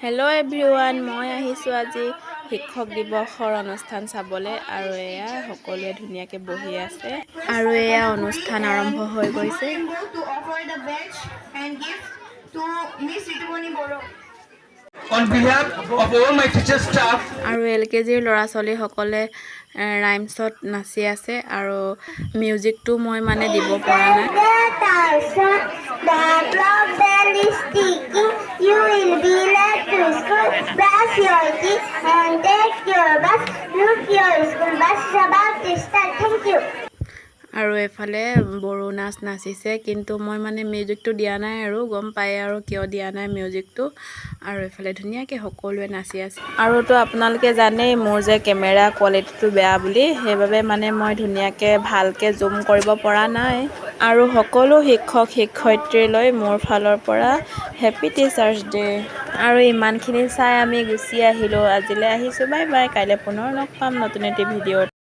Hello' everyone, মই আহিছোঁ আজি শিক্ষক দিৱসৰ অনুষ্ঠান চাবলৈ আৰু এয়া সকলোৱে ধুনীয়াকৈ বহি আছে আৰু এয়া অনুষ্ঠান আৰম্ভ হৈ গৈছে। আৰু LKGৰ ল'ৰা ছোৱালীসকলে ৰাইমছত নাচি আছে আৰু মিউজিকটো মই মানে দিব পৰা নাই। You will be led to school, brush your teeth and take your bus. Look, your school bus is about to start. Thank you. আৰু এফালে বড়ো নাচ নাচিছে, কিন্তু মই মানে মিউজিকটো দিয়া নাই আৰু গম পায় আৰু কিয় দিয়া নাই মিউজিকটো। আৰু এফালে ধুনীয়াকৈ সকলোৱে নাচি আছে। আৰুতো আপোনালোকে জানেই মোৰ যে কেমেৰা কোৱালিটিটো বেয়া বুলি, সেইবাবে মানে মই ধুনীয়াকৈ ভালকৈ জুম কৰিব পৰা নাই। আৰু সকলো শিক্ষক শিক্ষয়িত্ৰীলৈ মোৰ ফালৰ পৰা হেপী টিচাৰ্ছ ডে। আৰু ইমানখিনি চাই আমি গুচি আহিলোঁ। আজিলৈ আহিছোঁ, বাই বাই। কাইলৈ পুনৰ লগ পাম নতুন এটি ভিডিঅ'ত।